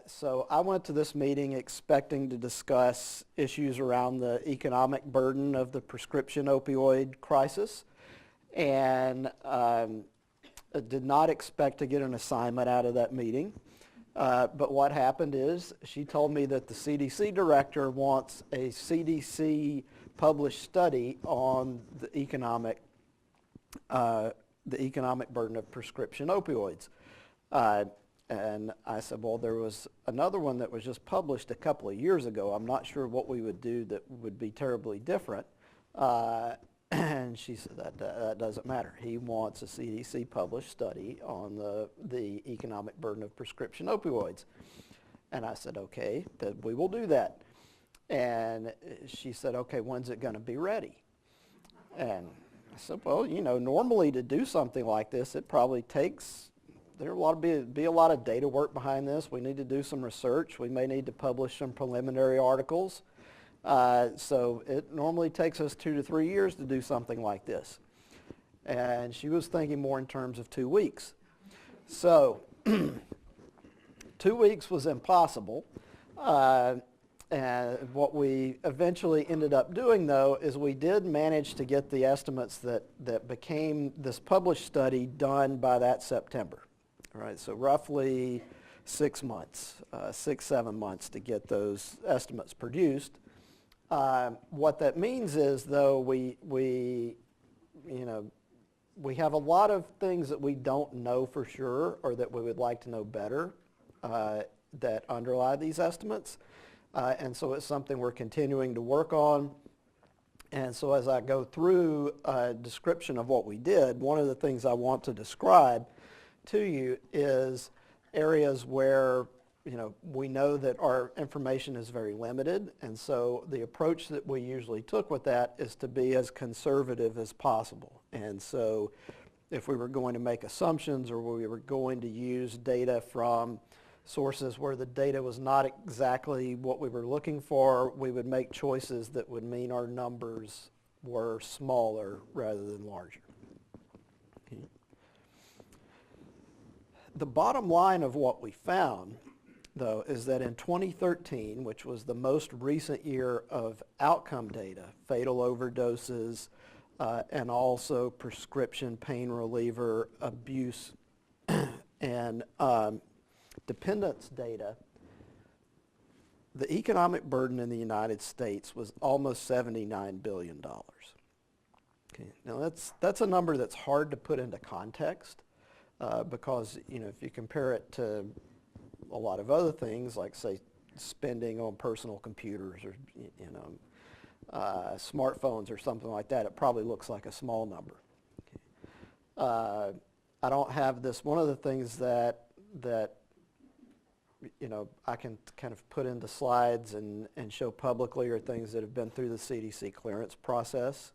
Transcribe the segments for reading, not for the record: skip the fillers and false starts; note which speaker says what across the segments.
Speaker 1: So I went to this meeting expecting to discuss issues around the economic burden of the prescription opioid crisis, and I did not expect to get an assignment out of that meeting. But what happened is she told me that the CDC director wants a CDC published study on the economic burden of prescription opioids. And I said, well, there was another one that was just published a couple of years ago. I'm not sure what we would do that would be terribly different. And she said that doesn't matter. He wants a CDC published study on the economic burden of prescription opioids. And I said, okay, then we will do that. And she said, okay, when's it going to be ready? And I said, well, you know, normally to do something like this, it probably takes, there will be a lot of data work behind this. We need to do some research. We may need to publish some preliminary articles. So it normally takes us 2 to 3 years to do something like this. And she was thinking more in terms of 2 weeks. So 2 weeks was impossible. And what we eventually ended up doing, though, is we did manage to get the estimates that became this published study done by that September. All right, so roughly 6 months, 6-7 months to get those estimates produced. What that means is, though, we have a lot of things that we don't know for sure, or that we would like to know better, that underlie these estimates. And so it's something we're continuing to work on. And so as I go through a description of what we did, one of the things I want to describe to you is areas where we know that our information is very limited, and so the approach that we usually took with that is to be as conservative as possible. And so if we were going to make assumptions, or we were going to use data from sources where the data was not exactly what we were looking for, we would make choices that would mean our numbers were smaller rather than larger. Okay. The bottom line of what we found, though, is that in 2013, which was the most recent year of outcome data, fatal overdoses, and also prescription pain reliever abuse and dependence data, the economic burden in the United States was almost $79 billion. Okay. Now that's a number that's hard to put into context because if you compare it to a lot of other things, like say spending on personal computers or smartphones or something like that, it probably looks like a small number. Okay. I don't have this. One of the things that I can kind of put into slides and show publicly are things that have been through the CDC clearance process.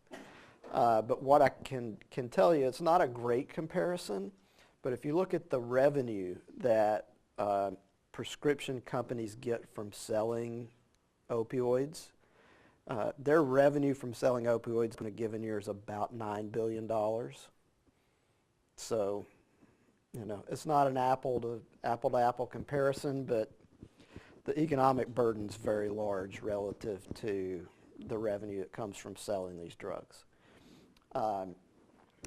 Speaker 1: But what I can tell you, it's not a great comparison, but if you look at the revenue that prescription companies get from selling opioids, their revenue from selling opioids in a given year is about $9 billion. So, it's not an apple to apple comparison, but the economic burden's very large relative to the revenue that comes from selling these drugs.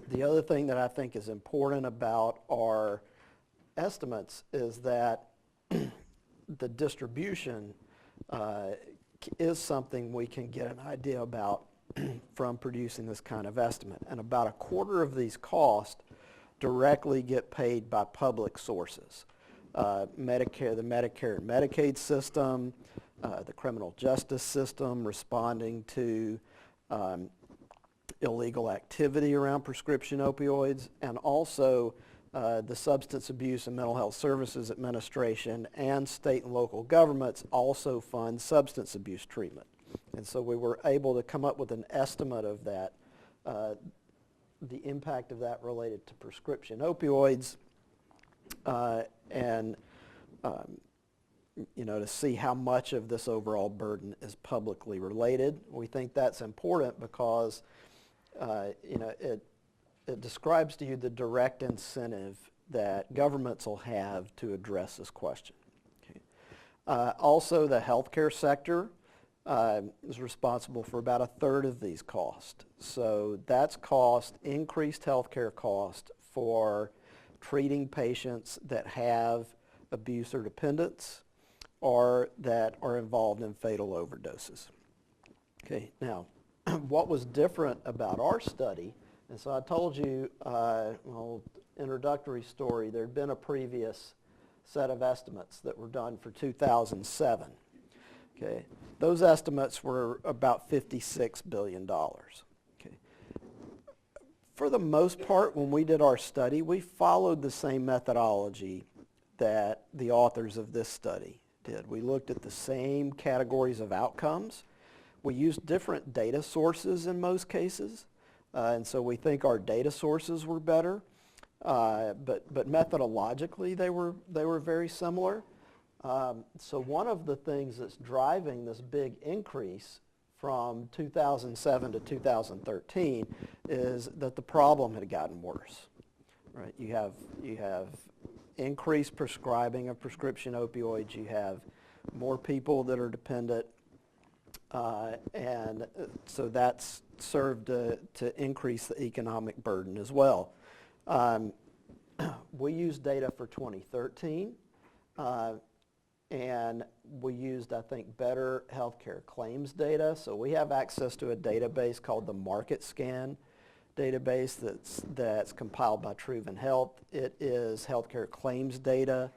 Speaker 1: The other thing that I think is important about our estimates is that the distribution is something we can get an idea about from producing this kind of estimate. And about a quarter of these costs directly get paid by public sources. Medicare, the Medicare and Medicaid system, the criminal justice system responding to illegal activity around prescription opioids, and also the Substance Abuse and Mental Health Services Administration and state and local governments also fund substance abuse treatment. And so we were able to come up with an estimate of that, the impact of that related to prescription opioids, and to see how much of this overall burden is publicly related. We think that's important because it describes to you the direct incentive that governments will have to address this question. Okay. Also, the healthcare sector is responsible for about a third of these costs. So that's increased healthcare cost for treating patients that have abuse or dependence or that are involved in fatal overdoses. Okay, now, what was different about our study, and so I told you, introductory story, there had been a previous set of estimates that were done for 2007. Okay, those estimates were about $56 billion. Okay. For the most part, when we did our study, we followed the same methodology that the authors of this study did. We looked at the same categories of outcomes. We used different data sources in most cases, and so we think our data sources were better, but methodologically they were very similar. So one of the things that's driving this big increase from 2007 to 2013 is that the problem had gotten worse. Right? You have increased prescribing of prescription opioids. You have more people that are dependent, and so that's served to increase the economic burden as well. We used data for 2013. And we used, I think, better healthcare claims data. So we have access to a database called the Market Scan database that's compiled by Truven Health. It is healthcare claims data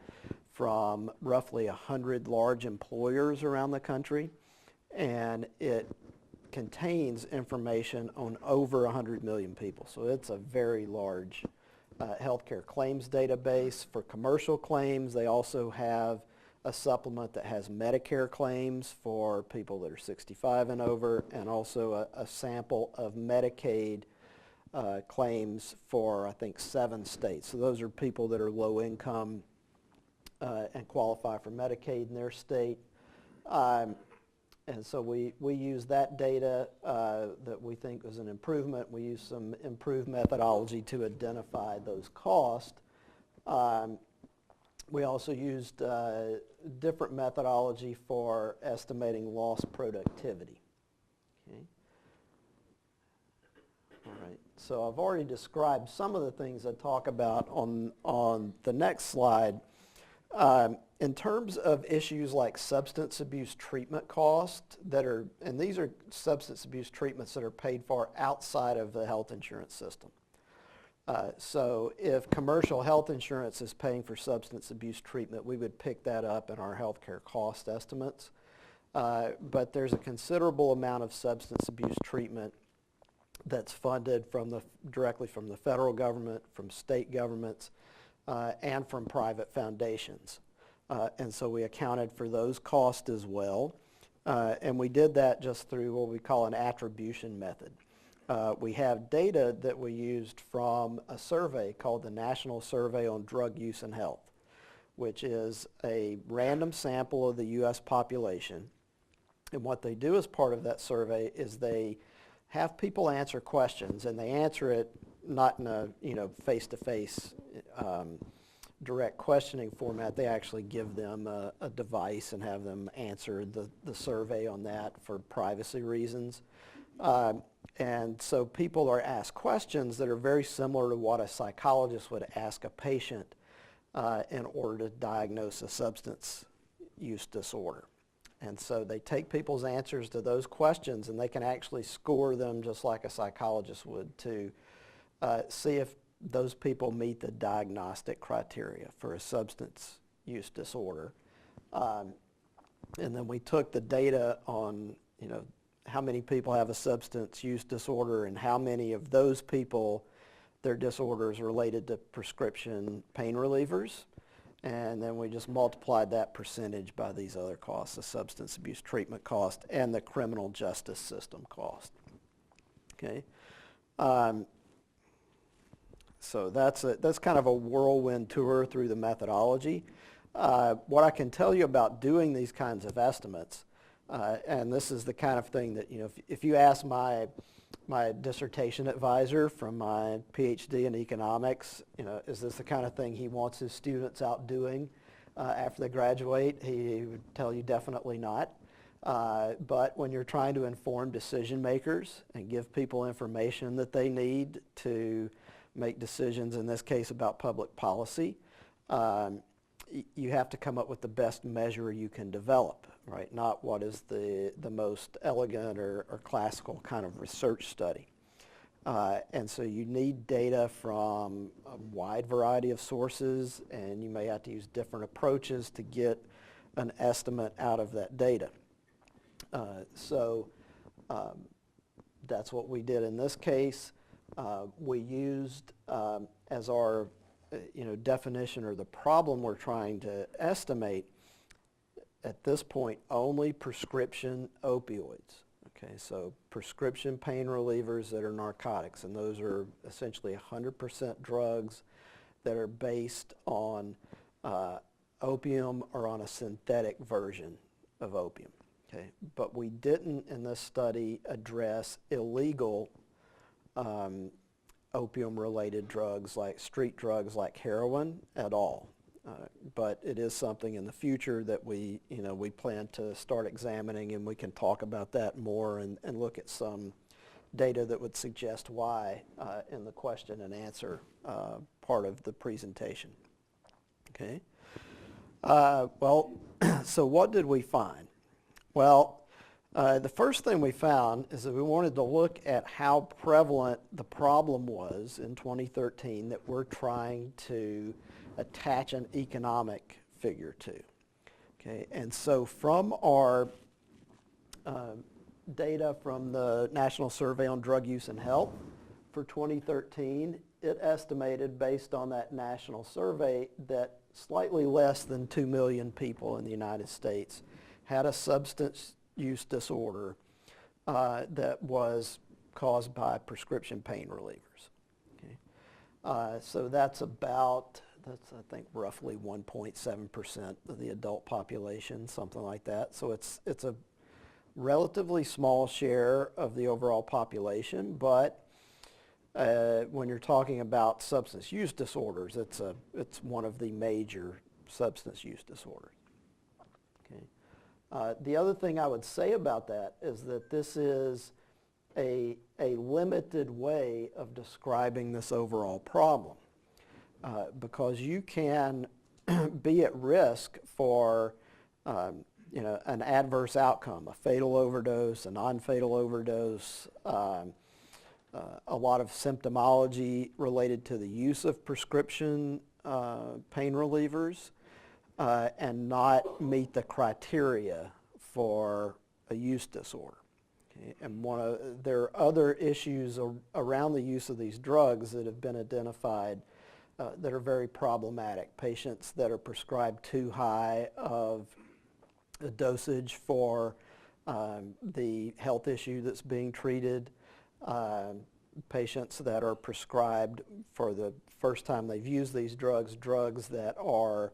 Speaker 1: from roughly 100 large employers around the country. And it contains information on over 100 million people. So it's a very large healthcare claims database. For commercial claims, they also have a supplement that has Medicare claims for people that are 65 and over, and also a sample of Medicaid claims for, I think, 7 states. So those are people that are low income and qualify for Medicaid in their state. And so we use that data that we think was an improvement. We use some improved methodology to identify those costs. We also used different methodology for estimating lost productivity. Okay. All right. So I've already described some of the things I talk about on the next slide. In terms of issues like substance abuse treatment costs and these are substance abuse treatments that are paid for outside of the health insurance system. So if commercial health insurance is paying for substance abuse treatment, we would pick that up in our healthcare cost estimates. But there's a considerable amount of substance abuse treatment that's funded directly from the federal government, from state governments, and from private foundations. And so we accounted for those costs as well. And we did that just through what we call an attribution method. We have data that we used from a survey called the National Survey on Drug Use and Health, which is a random sample of the U.S. population. And what they do as part of that survey is they have people answer questions, and they answer it not in a face-to-face direct questioning format. They actually give them a device and have them answer the survey on that for privacy reasons. And so people are asked questions that are very similar to what a psychologist would ask a patient in order to diagnose a substance use disorder. And so they take people's answers to those questions and they can actually score them just like a psychologist would to see if those people meet the diagnostic criteria for a substance use disorder. And then we took the data on, how many people have a substance use disorder and how many of those people, their disorder is related to prescription pain relievers. And then we just multiplied that percentage by these other costs, the substance abuse treatment cost and the criminal justice system cost. Okay. So that's kind of a whirlwind tour through the methodology. What I can tell you about doing these kinds of estimates, and this is the kind of thing that, if you ask my dissertation advisor from my PhD in economics, is this the kind of thing he wants his students out doing? after they graduate, he would tell you definitely not. But when you're trying to inform decision makers and give people information that they need to make decisions, in this case about public policy, you have to come up with the best measure you can develop, right? Not what is the most elegant or classical kind of research study. And so you need data from a wide variety of sources, and you may have to use different approaches to get an estimate out of that data. That's what we did in this case. We used as our definition, or the problem we're trying to estimate at this point, only prescription opioids. Okay, so prescription pain relievers that are narcotics, and those are essentially 100% drugs that are based on opium or on a synthetic version of opium. Okay, but we didn't in this study address illegal opium-related drugs, like street drugs like heroin, at all. But it is something in the future that we plan to start examining, and we can talk about that more and look at some data that would suggest why in the question and answer part of the presentation. Okay. So what did we find? Well, the first thing we found is that we wanted to look at how prevalent the problem was in 2013 that we're trying to attach an economic figure to. Okay, and so from our data from the National Survey on Drug Use and Health for 2013, it estimated, based on that national survey, that slightly less than 2 million people in the United States had a substance use disorder that was caused by prescription pain relievers. Okay. So that's I think roughly 1.7% of the adult population, something like that. So it's a relatively small share of the overall population, but when you're talking about substance use disorders, it's one of the major substance use disorders. Okay. The other thing I would say about that is that this is a limited way of describing this overall problem, because you can be at risk for an adverse outcome, a fatal overdose, a non-fatal overdose, a lot of symptomology related to the use of prescription pain relievers, and not meet the criteria for a use disorder. Okay? And there are other issues around the use of these drugs that have been identified that are very problematic. Patients that are prescribed too high of a dosage for the health issue that's being treated, patients that are prescribed for the first time they've used these drugs that are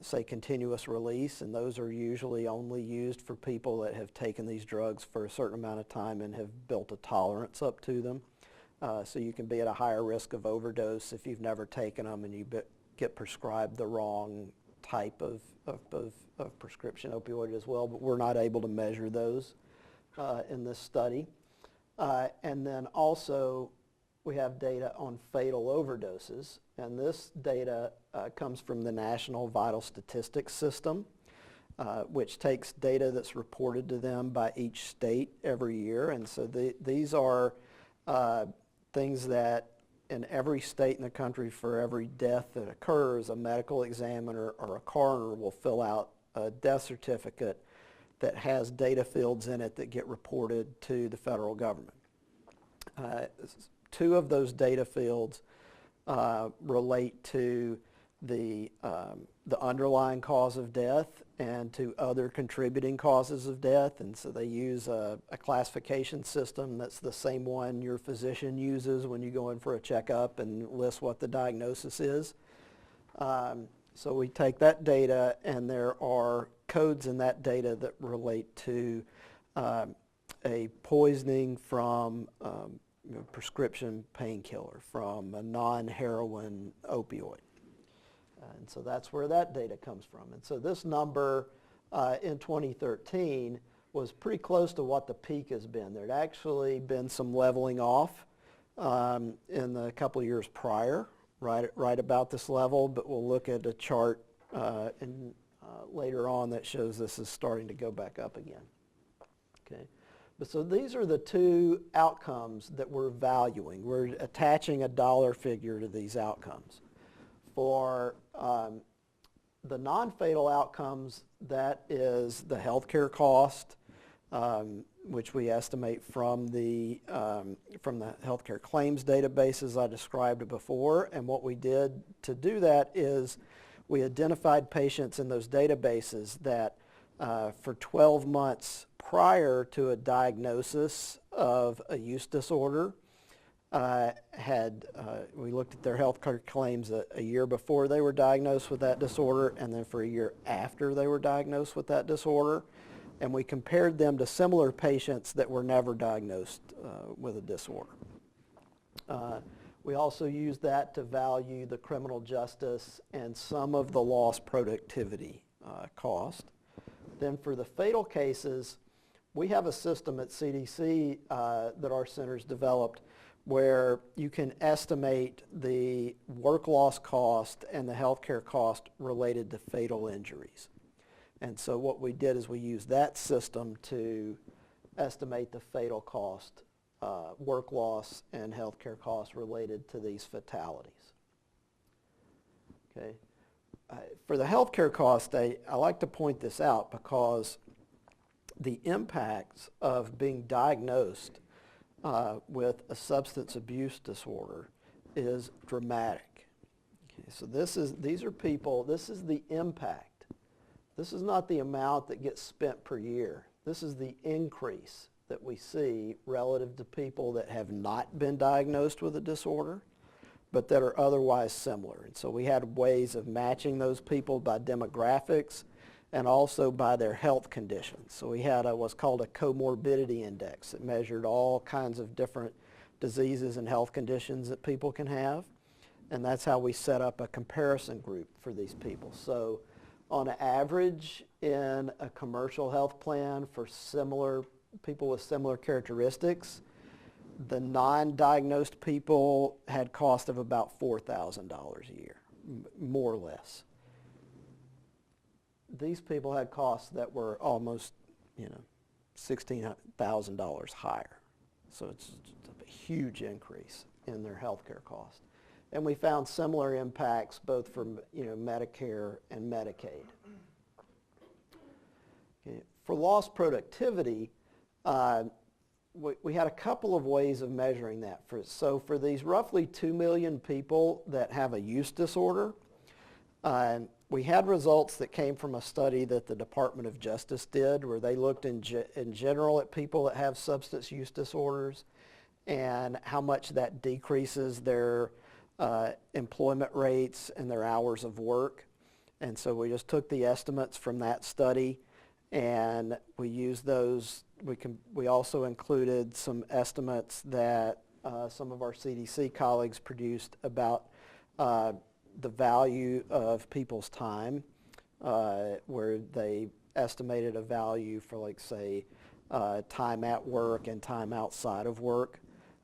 Speaker 1: say continuous release, and those are usually only used for people that have taken these drugs for a certain amount of time and have built a tolerance up to them. So you can be at a higher risk of overdose if you've never taken them and you get prescribed the wrong type of prescription opioid as well, but we're not able to measure those in this study. And then also we have data on fatal overdoses, and this data comes from the National Vital Statistics System, which takes data that's reported to them by each state every year. And so these are things that in every state in the country, for every death that occurs, a medical examiner or a coroner will fill out a death certificate that has data fields in it that get reported to the federal government. Two of those data fields relate to the underlying cause of death and to other contributing causes of death, and so they use a classification system that's the same one your physician uses when you go in for a checkup and lists what the diagnosis is. So we take that data, and there are codes in that data that relate to a poisoning from prescription painkiller, from a non-heroin opioid. And so that's where that data comes from. And so this number in 2013 was pretty close to what the peak has been. There'd actually been some leveling off in the couple of years prior, right about this level, but we'll look at a chart later on that shows this is starting to go back up again. Okay. But so these are the two outcomes that we're valuing. We're attaching a dollar figure to these outcomes. For the non-fatal outcomes, that is the healthcare cost, which we estimate from the healthcare claims databases I described before. And what we did to do that is we identified patients in those databases that for 12 months prior to a diagnosis of a use disorder, we looked at their health care claims a year before they were diagnosed with that disorder, and then for a year after they were diagnosed with that disorder, and we compared them to similar patients that were never diagnosed with a disorder. We also used that to value the criminal justice and some of the lost productivity cost. Then for the fatal cases, we have a system at CDC that our centers developed where you can estimate the work loss cost and the healthcare cost related to fatal injuries. And so what we did is we used that system to estimate the fatal cost, work loss and healthcare costs related to these fatalities. Okay. For the healthcare cost, I like to point this out because the impacts of being diagnosed with a substance abuse disorder is dramatic. Okay, so these are people, this is the impact. This is not the amount that gets spent per year. This is the increase that we see relative to people that have not been diagnosed with a disorder, but that are otherwise similar. And so we had ways of matching those people by demographics and also by their health conditions. So we had what's called a comorbidity index that measured all kinds of different diseases and health conditions that people can have. And that's how we set up a comparison group for these people. So on average, in a commercial health plan for similar people with similar characteristics, the non-diagnosed people had cost of about $4,000 a year, more or less. These people had costs that were almost, $16,000 higher. So it's a huge increase in their healthcare costs. And we found similar impacts both for Medicare and Medicaid. Okay. For lost productivity, we had a couple of ways of measuring that. So for these roughly 2 million people that have a use disorder, we had results that came from a study that the Department of Justice did where they looked in general at people that have substance use disorders and how much that decreases their employment rates and their hours of work. And so we just took the estimates from that study and we used those. We also included some estimates that some of our CDC colleagues produced about the value of people's time, where they estimated a value for, like, say, time at work and time outside of work.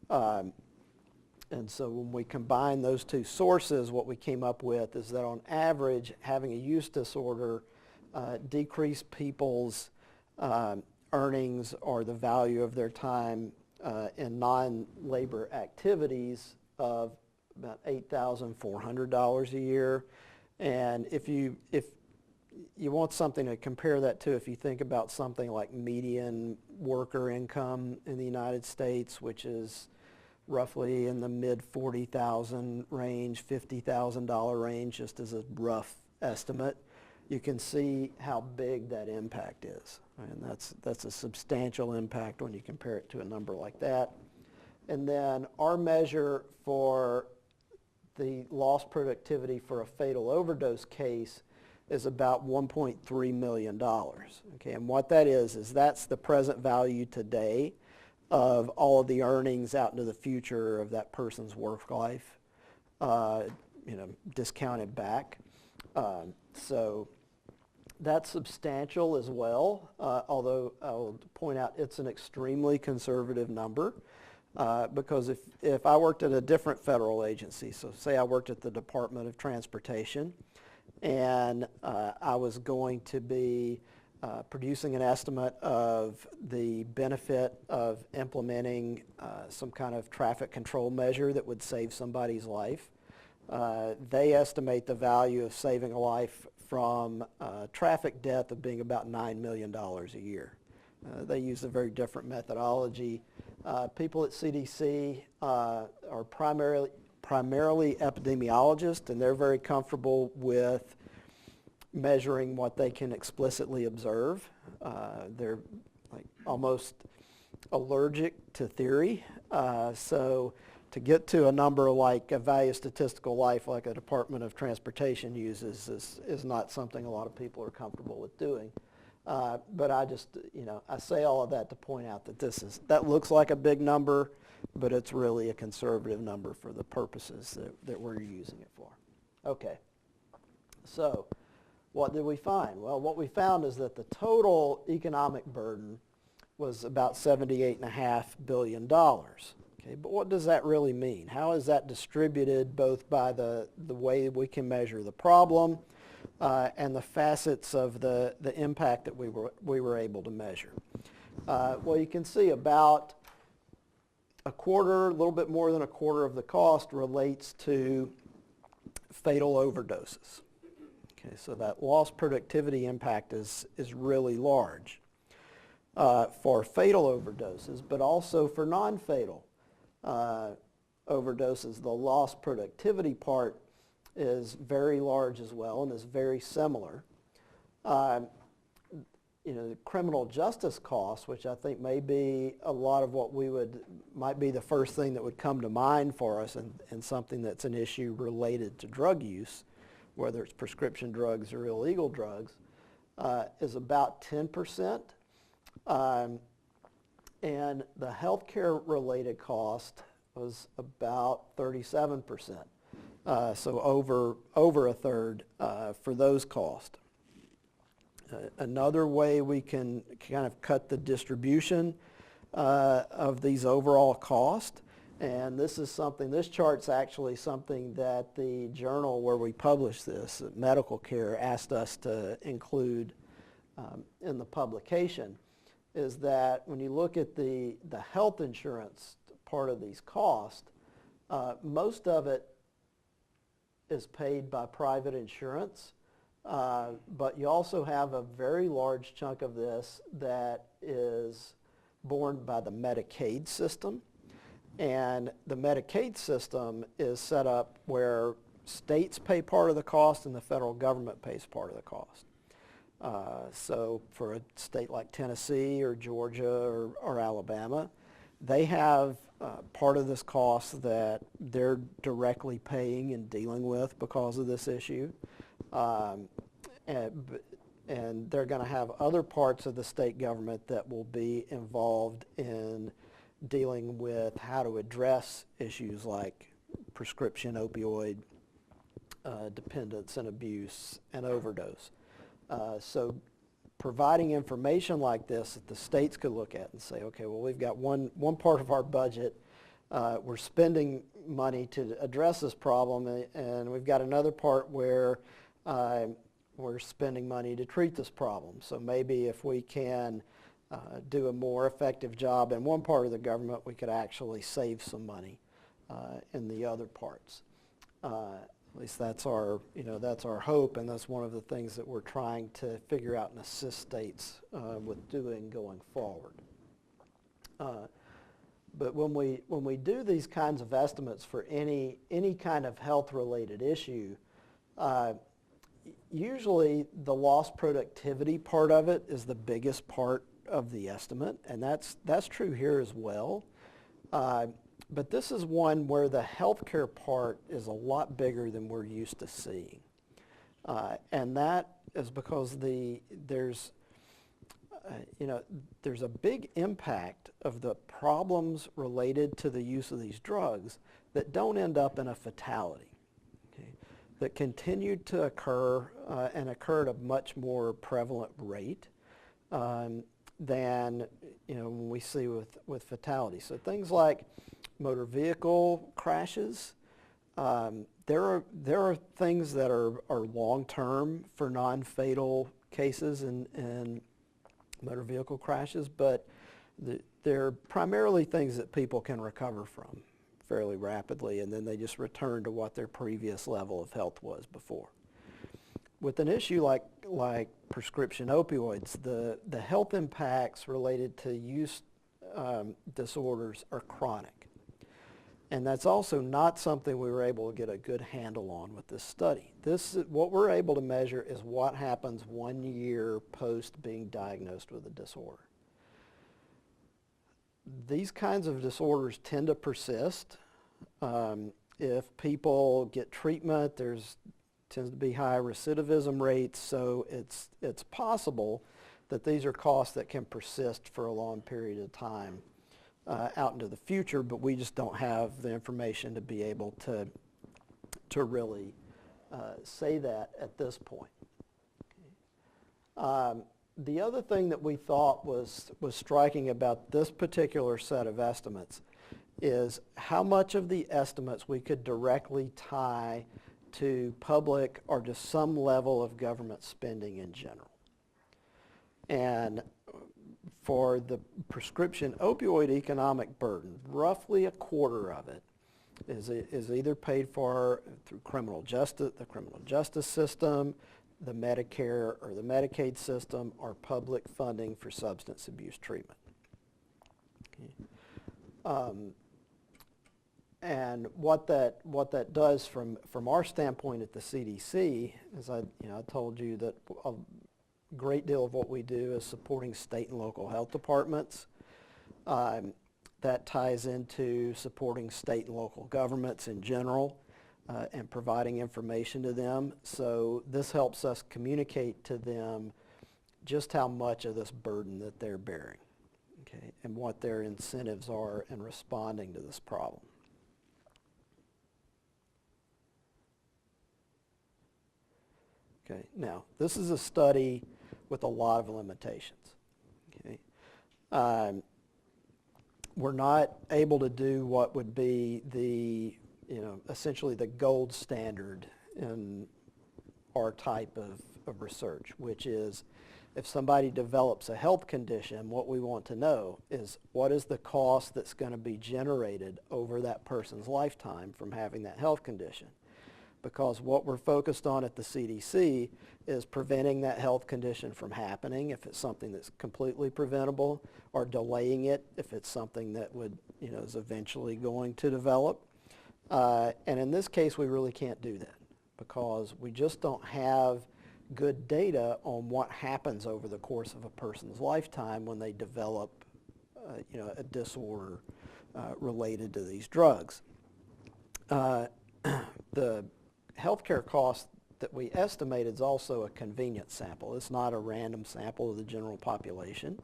Speaker 1: And so when we combine those two sources, what we came up with is that on average, having a use disorder decreased people's earnings or the value of their time in non-labor activities of about $8,400 a year. And if you want something to compare that to, if you think about something like median worker income in the United States, which is roughly in the mid $40,000 range, $50,000 range, just as a rough estimate, you can see how big that impact is. And that's a substantial impact when you compare it to a number like that. And then our measure for the lost productivity for a fatal overdose case is about $1.3 million. Okay, and what that is that's the present value today of all of the earnings out into the future of that person's work life, discounted back. So that's substantial as well, although I'll point out it's an extremely conservative number. Because if I worked at a different federal agency, so say I worked at the Department of Transportation, and I was going to be producing an estimate of the benefit of implementing some kind of traffic control measure that would save somebody's life. They estimate the value of saving a life from traffic death of being about $9 million a year. They use a very different methodology. People at CDC are primarily epidemiologists, and they're very comfortable with measuring what they can explicitly observe. They're like almost allergic to theory. So to get to a number like a value statistical life like a Department of Transportation uses is not something a lot of people are comfortable with doing. But I just, I say all of that to point out that that looks like a big number, but it's really a conservative number for the purposes that we're using it for. Okay, so what did we find? Well, what we found is that the total economic burden was about $78.5 billion. Okay, but what does that really mean? How is that distributed both by the way we can measure the problem and the facets of the impact that we were able to measure? Well, you can see about a little bit more than a quarter of the cost relates to fatal overdoses. Okay, so that lost productivity impact is really large for fatal overdoses, but also for non-fatal overdoses. The lost productivity part is very large as well and is very similar. The criminal justice costs, which I think may be a lot of what might be the first thing that would come to mind for us and something that's an issue related to drug use, whether it's prescription drugs or illegal drugs, is about 10%. And the healthcare related cost was about 37%. So over a third for those costs. Another way we can kind of cut the distribution of these overall costs, and this chart's actually something that the journal where we publish this, Medical Care, asked us to include in the publication, is that when you look at the health insurance part of these costs, most of it is paid by private insurance, but you also have a very large chunk of this that is borne by the Medicaid system. And the Medicaid system is set up where states pay part of the cost and the federal government pays part of the cost. So for a state like Tennessee or Georgia or Alabama, they have part of this cost that they're directly paying and dealing with because of this issue. And they're going to have other parts of the state government that will be involved in dealing with how to address issues like prescription opioid dependence and abuse and overdose. So providing information like this that the states could look at and say, okay, well, we've got one part of our budget, we're spending money to address this problem, and we've got another part where we're spending money to treat this problem. So maybe if we can do a more effective job in one part of the government, we could actually save some money in the other parts. At least that's our hope, and that's one of the things that we're trying to figure out and assist states with doing going forward. But when we do these kinds of estimates for any kind of health-related issue, usually the lost productivity part of it is the biggest part of the estimate, and that's true here as well. But this is one where the healthcare part is a lot bigger than we're used to seeing. And that is because there's a big impact of the problems related to the use of these drugs that don't end up in a fatality. Okay? that continued to occur and occur at a much more prevalent rate than when we see with fatality. So things like motor vehicle crashes. There are things that are long-term for non-fatal cases in motor vehicle crashes, but they're primarily things that people can recover from fairly rapidly, and then they just return to what their previous level of health was before. With an issue like prescription opioids, the health impacts related to use disorders are chronic. And that's also not something we were able to get a good handle on with this study. What we're able to measure is what happens 1 year post being diagnosed with a disorder. These kinds of disorders tend to persist. If people get treatment, tends to be high recidivism rates, so it's possible that these are costs that can persist for a long period of time out into the future, but we just don't have the information to be able to really say that at this point. The other thing that we thought was striking about this particular set of estimates is how much of the estimates we could directly tie to public or to some level of government spending in general. And for the prescription opioid economic burden, roughly a quarter of it is either paid for through the criminal justice system, the Medicare or the Medicaid system, or public funding for substance abuse treatment. Okay. And what that does from our standpoint at the CDC is I told you that a great deal of what we do is supporting state and local health departments. That ties into supporting state and local governments in general and providing information to them. So this helps us communicate to them just how much of this burden that they're bearing, okay, and what their incentives are in responding to this problem. Okay, now this is a study with a lot of limitations. Okay, we're not able to do what would be the essentially the gold standard in our type of research, which is if somebody develops a health condition, what we want to know is what is the cost that's going to be generated over that person's lifetime from having that health condition. Because what we're focused on at the CDC is preventing that health condition from happening if it's something that's completely preventable, or delaying it if it's something that would, is eventually going to develop. And in this case, we really can't do that because we just don't have good data on what happens over the course of a person's lifetime when they develop, a disorder related to these drugs. The healthcare cost that we estimated is also a convenience sample. It's not a random sample of the general population.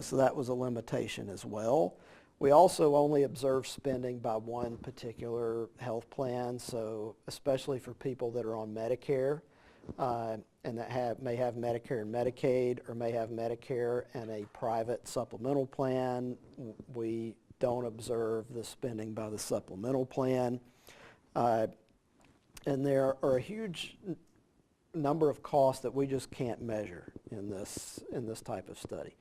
Speaker 1: So that was a limitation as well. We also only observed spending by one particular health plan, so especially for people that are on Medicare and that may have Medicare and Medicaid, or may have Medicare and a private supplemental plan, we don't observe the spending by the supplemental plan. And there are a huge number of costs that we just can't measure in this type of study.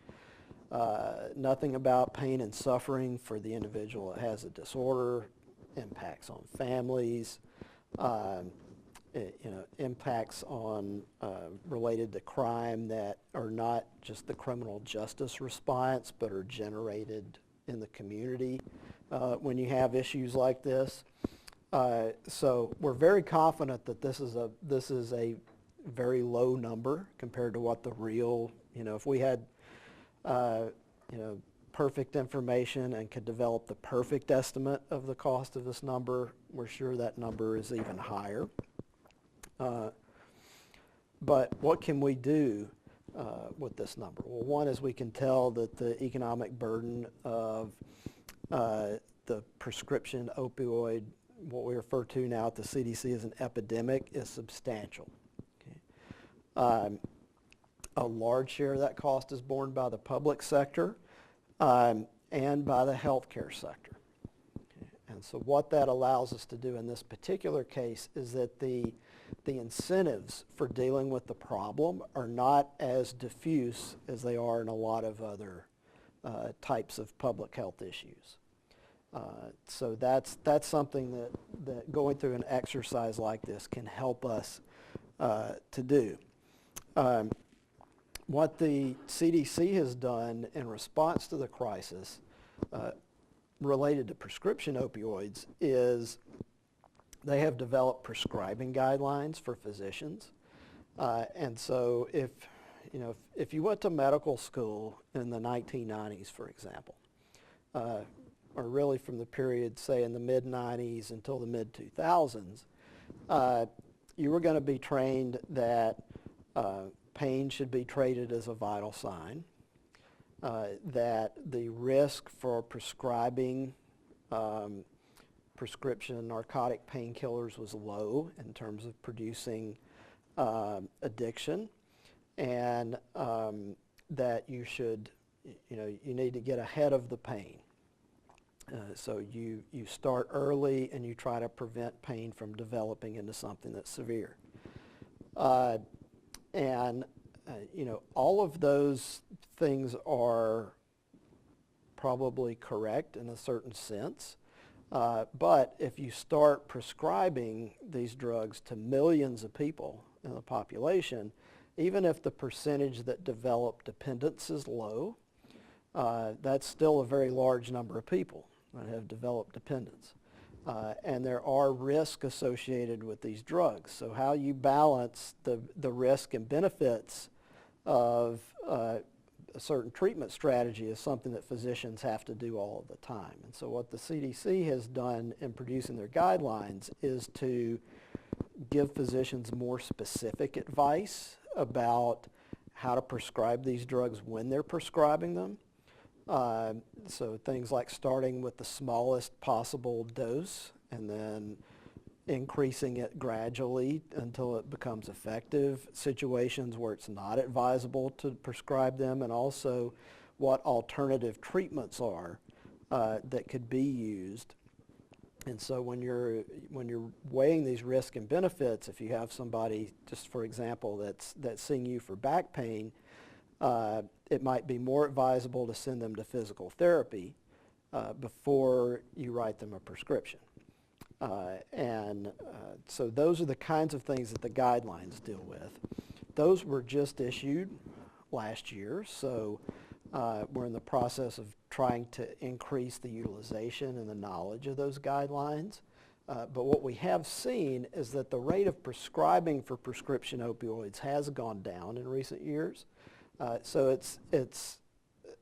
Speaker 1: Nothing about pain and suffering for the individual that has a disorder, impacts on families, impacts on related to crime that are not just the criminal justice response, but are generated in the community when you have issues like this. So we're very confident that this is a very low number compared to what the real, if we had perfect information and could develop the perfect estimate of the cost of this number, we're sure that number is even higher. But what can we do with this number? Well, one is we can tell that the economic burden of the prescription opioid what we refer to now at the CDC as an epidemic, is substantial. Okay. A large share of that cost is borne by the public sector and by the healthcare sector. Okay. And so what that allows us to do in this particular case is that the incentives for dealing with the problem are not as diffuse as they are in a lot of other types of public health issues. So that's something that going through an exercise like this can help us to do. What the CDC has done in response to the crisis related to prescription opioids is they have developed prescribing guidelines for physicians. And so if you went to medical school in the 1990s, for example, or really from the period, say, in the mid-90s until the mid-2000s, you were going to be trained that pain should be treated as a vital sign, that the risk for prescribing prescription narcotic painkillers was low in terms of producing addiction, and that you should, you need to get ahead of the pain. So you start early and you try to prevent pain from developing into something that's severe. All of those things are probably correct in a certain sense. But if you start prescribing these drugs to millions of people in the population, even if the percentage that develop dependence is low, that's still a very large number of people that have developed dependence. And there are risks associated with these drugs. So how you balance the risk and benefits of a certain treatment strategy is something that physicians have to do all of the time. And so what the CDC has done in producing their guidelines is to give physicians more specific advice about how to prescribe these drugs when they're prescribing them. So things like starting with the smallest possible dose and then increasing it gradually until it becomes effective, situations where it's not advisable to prescribe them, and also what alternative treatments are that could be used. And so when you're weighing these risks and benefits, if you have somebody, just for example, that's seeing you for back pain, it might be more advisable to send them to physical therapy before you write them a prescription. So those are the kinds of things that the guidelines deal with. Those were just issued last year, so we're in the process of trying to increase the utilization and the knowledge of those guidelines. But what we have seen is that the rate of prescribing for prescription opioids has gone down in recent years. So it's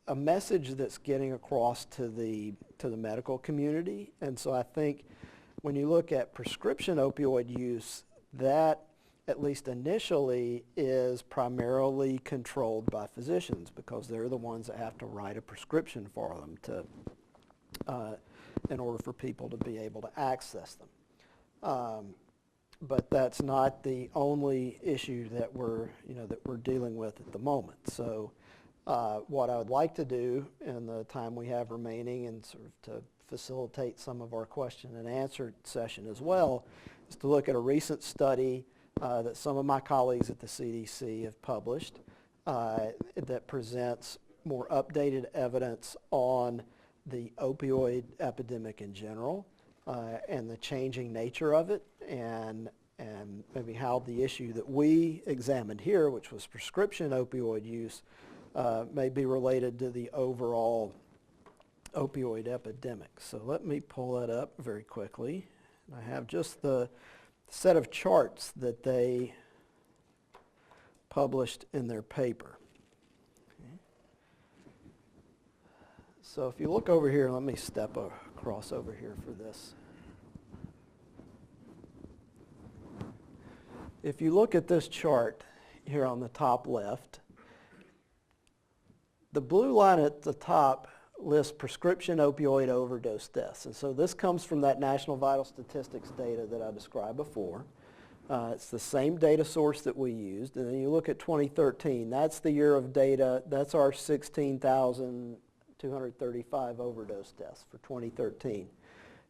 Speaker 1: a message that's getting across to the medical community. And so I think when you look at prescription opioid use, that, at least initially, is primarily controlled by physicians because they're the ones that have to write a prescription for them in order for people to be able to access them. But that's not the only issue that we're dealing with at the moment. So what I would like to do in the time we have remaining, and sort of to facilitate some of our question and answer session as well, is to look at a recent study that some of my colleagues at the CDC have published that presents more updated evidence on the opioid epidemic in general and the changing nature of it, and maybe how the issue that we examined here, which was prescription opioid use, may be related to the overall opioid epidemic. So let me pull that up very quickly. I have just the set of charts that they published in their paper. Okay. So if you look over here, let me step across over here for this. If you look at this chart here on the top left, the blue line at the top lists prescription opioid overdose deaths. And so this comes from that National Vital Statistics data that I described before. It's the same data source that we used. And then you look at 2013. That's the year of data. That's our 16,235 overdose deaths for 2013.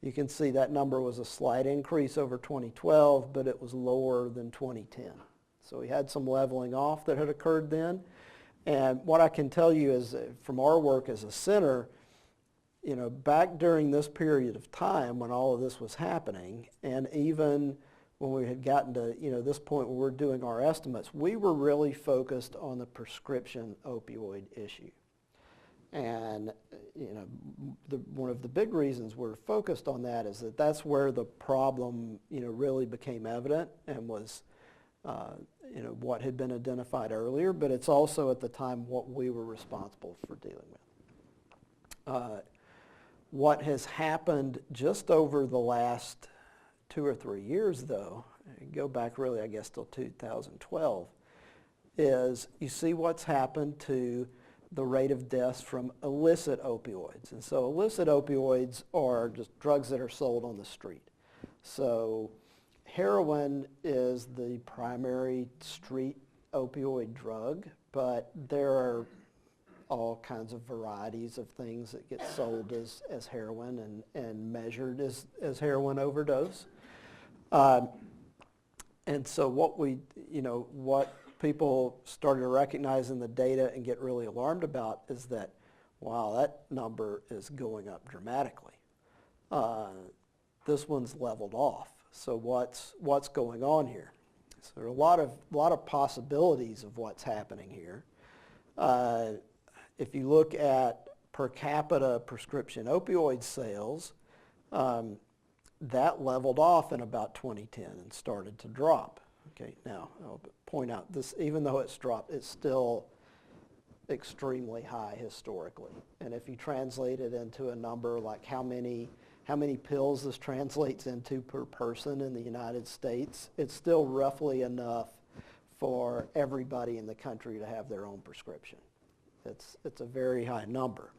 Speaker 1: You can see that number was a slight increase over 2012, but it was lower than 2010. So we had some leveling off that had occurred then. And what I can tell you is from our work as a center, you know, back during this period of time when all of this was happening, and even when we had gotten to, you know, this point where we're doing our estimates, we were really focused on the prescription opioid issue. And, you know, one of the big reasons we're focused on that is that that's where the problem, you know, really became evident and was, you know, what had been identified earlier, but it's also at the time what we were responsible for dealing with. What has happened just over the last 2 or 3 years, though, go back really, I guess, till 2012, is you see what's happened to the rate of deaths from illicit opioids. And so illicit opioids are just drugs that are sold on the street. So heroin is the primary street opioid drug, but there are all kinds of varieties of things that get sold as heroin and measured as heroin overdose. And so what what people started to recognize in the data and get really alarmed about is that, wow, that number is going up dramatically. This one's leveled off. So what's going on here? So there are a lot of possibilities of what's happening here. If you look at per capita prescription opioid sales, that leveled off in about 2010 and started to drop. Okay, now I'll point out this, even though it's dropped, it's still extremely high historically. And if you translate it into a number like how many pills this translates into per person in the United States, it's still roughly enough for everybody in the country to have their own prescription. It's a very high number.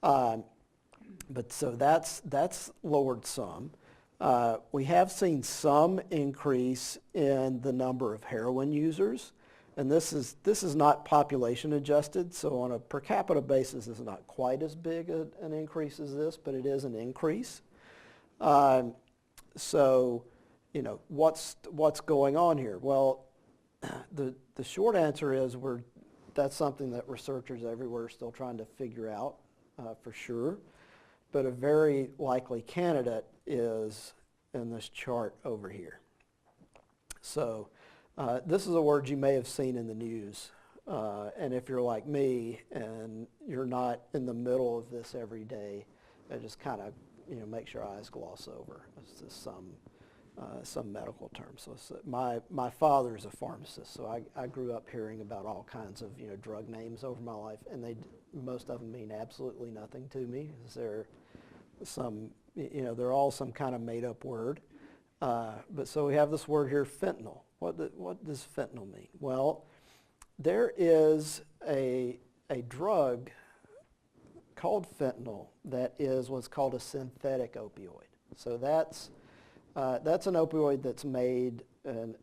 Speaker 1: But so that's lowered some. We have seen some increase in the number of heroin users, and this is not population adjusted, so on a per capita basis it's not quite as big an increase as this, but it is an increase. So, you know, what's going on here? Well, the short answer is that's something that researchers everywhere are still trying to figure out for sure. But a very likely candidate is in this chart over here. So this is a word you may have seen in the news. And if you're like me and you're not in the middle of this every day, it just kind of, you know, makes your eyes gloss over. It's just some medical term. So my father is a pharmacist, so I grew up hearing about all kinds of, you know, drug names over my life, and most of them mean absolutely nothing to me. They're they're all some kind of made-up word. But so we have this word here, fentanyl. What does fentanyl mean? Well, there is a drug called fentanyl that is what's called a synthetic opioid. So that's an opioid that's made,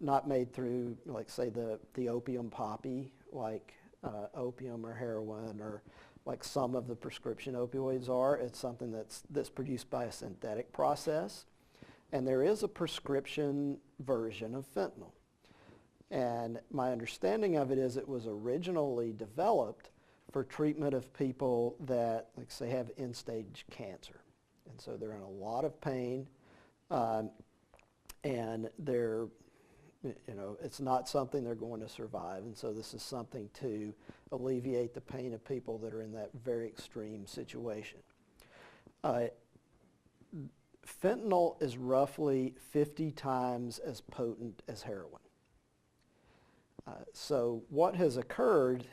Speaker 1: not made through, like, say, the opium poppy, like opium or heroin, or like some of the prescription opioids are. It's something that's produced by a synthetic process. And there is a prescription version of fentanyl. And my understanding of it is it was originally developed for treatment of people that, like, say, have end-stage cancer. And so they're in a lot of pain, and they're, you know, it's not something they're going to survive. And so this is something to alleviate the pain of people that are in that very extreme situation. Fentanyl is roughly 50 times as potent as heroin. So what has occurred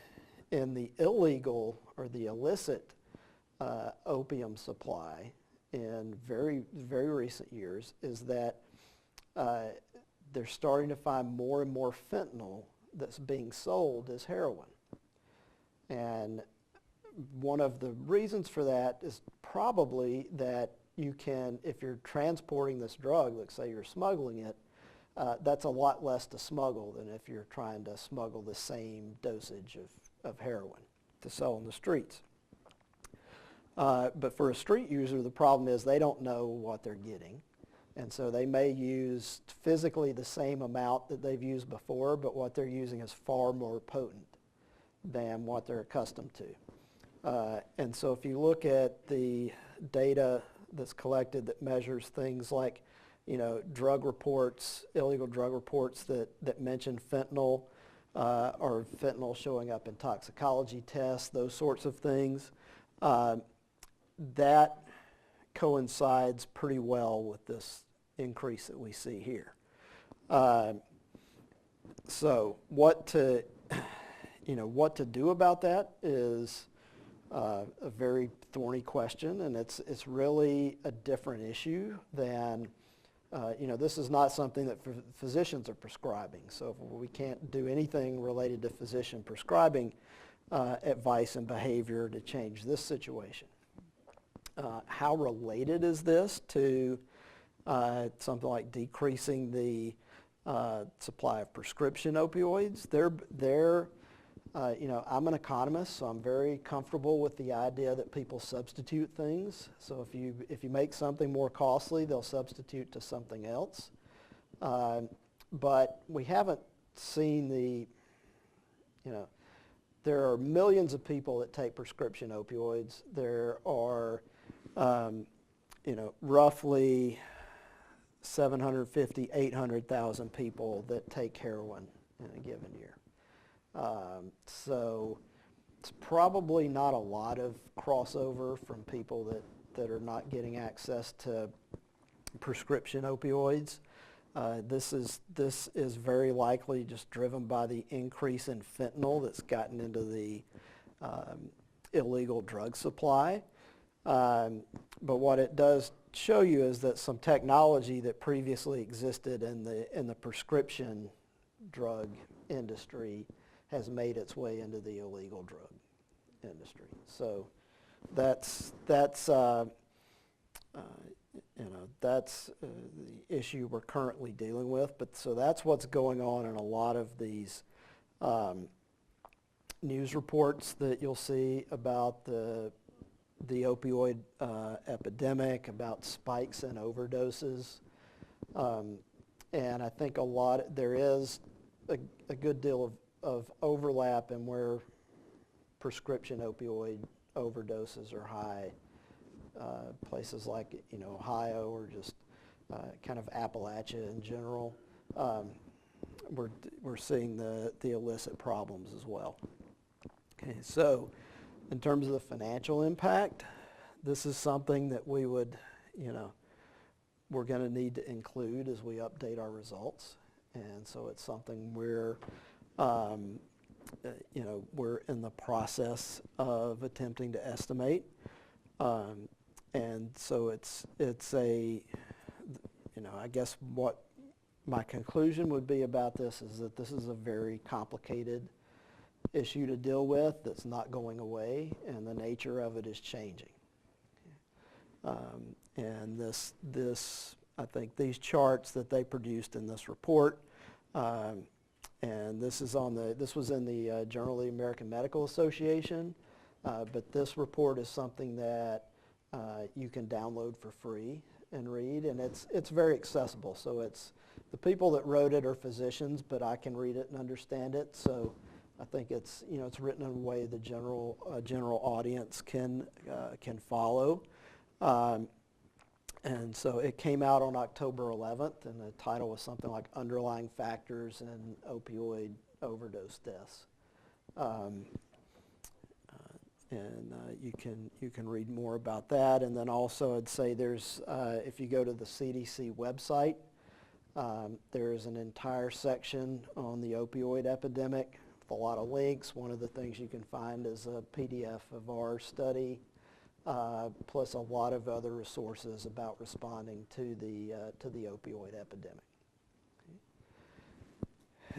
Speaker 1: in the illegal or the illicit opium supply in very, very recent years is that they're starting to find more and more fentanyl that's being sold as heroin. And one of the reasons for that is probably that you can, if you're transporting this drug, let's say you're smuggling it, that's a lot less to smuggle than if you're trying to smuggle the same dosage of heroin to sell on the streets. But for a street user, the problem is they don't know what they're getting. And so they may use physically the same amount that they've used before, but what they're using is far more potent than what they're accustomed to. And so if you look at the data that's collected that measures things like, drug reports, illegal drug reports that mention fentanyl, or fentanyl showing up in toxicology tests, those sorts of things, that coincides pretty well with this increase that we see here. So what to do about that is a very thorny question, and it's really a different issue than, this is not something that physicians are prescribing. So we can't do anything related to physician prescribing advice and behavior to change this situation. How related is this to something like decreasing the supply of prescription opioids? I'm an economist, so I'm very comfortable with the idea that people substitute things. So if you make something more costly, they'll substitute to something else. But we haven't seen there are millions of people that take prescription opioids. There are, roughly 750, 800,000 people that take heroin in a given year. So it's probably not a lot of crossover from people that are not getting access to prescription opioids. This is very likely just driven by the increase in fentanyl that's gotten into the illegal drug supply. But what it does show you is that some technology that previously existed in the prescription drug industry has made its way into the illegal drug industry. So that's the issue we're currently dealing with. But so that's what's going on in a lot of these news reports that you'll see about the opioid epidemic, about spikes in overdoses. And I think there is a good deal of overlap in where prescription opioid overdoses are high. Places like Ohio or just kind of Appalachia in general, we're seeing the illicit problems as well. Okay, so in terms of the financial impact, this is something that we're going to need to include as we update our results, and so it's something we're in the process of attempting to estimate. And so it's I guess what my conclusion would be about this is that this is a very complicated issue to deal with that's not going away, and the nature of it is changing. And this I think these charts that they produced in this report, and this was in the Journal of the American Medical Association, but this report is something that you can download for free and read, and it's very accessible. So the people that wrote it are physicians, but I can read it and understand it. So I think it's written in a way the general audience can follow. And so it came out on October 11th, and the title was something like "Underlying Factors in Opioid Overdose Deaths." And you can read more about that. And then also I'd say there's, if you go to the CDC website, there is an entire section on the opioid epidemic with a lot of links. One of the things you can find is a PDF of our study, plus a lot of other resources about responding to the opioid epidemic.